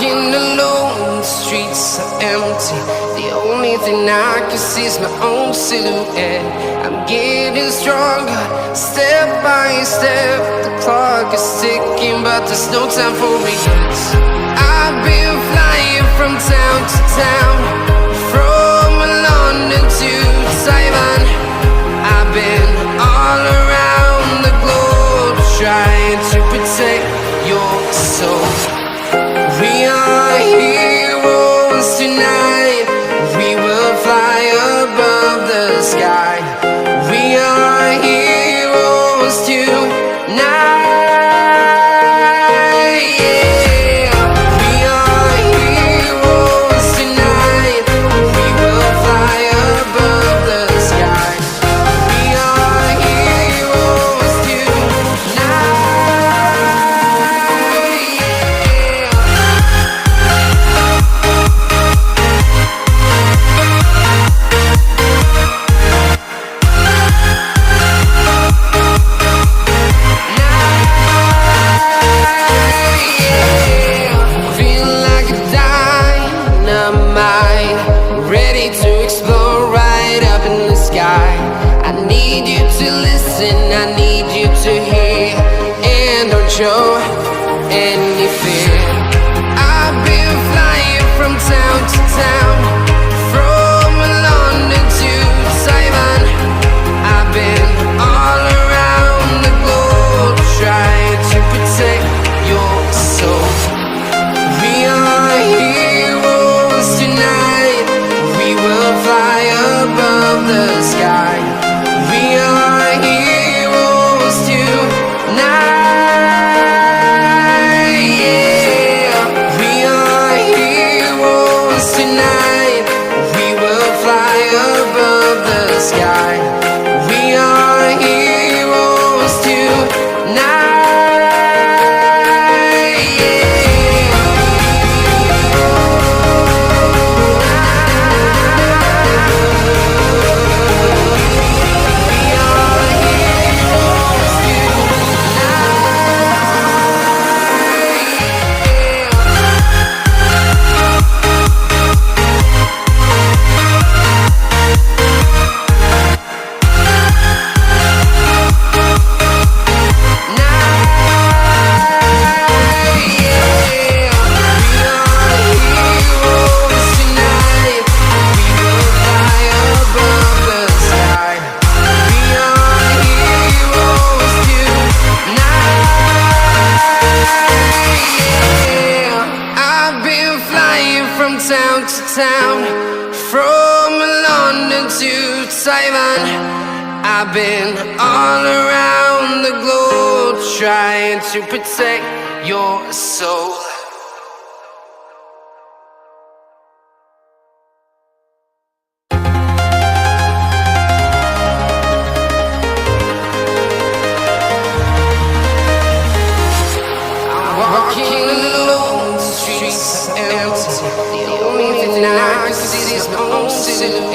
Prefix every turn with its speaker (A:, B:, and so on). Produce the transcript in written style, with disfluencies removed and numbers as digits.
A: Walking alone, the streets are empty. The only thing I can see is my own silhouette. I'm getting stronger, step by step. The clock is ticking, but there's no time for me. I've been flying from town to town, from London to Taiwan. I've been all around the globe, trying to protect your soul. We are heroes tonight. We will fly above the sky. We are heroes tonight. Yeah. We are heroes tonight. We will fly above the sky. We are heroes tonight. I need you to hear and don't show any fear. I've been flying from town to town, from London to Taiwan. I've been all around the globe, trying to protect your soul. We are heroes tonight. We will fly above the sky. We are heroes tonight. Yeah. We are heroes tonight. We will fly above the sky. We are heroes tonight. From town to town, from London to Taiwan. I've been all around the globe, trying to protect your soul. Walking alone, the streets are empty. The only thing I can see is my own silhouette.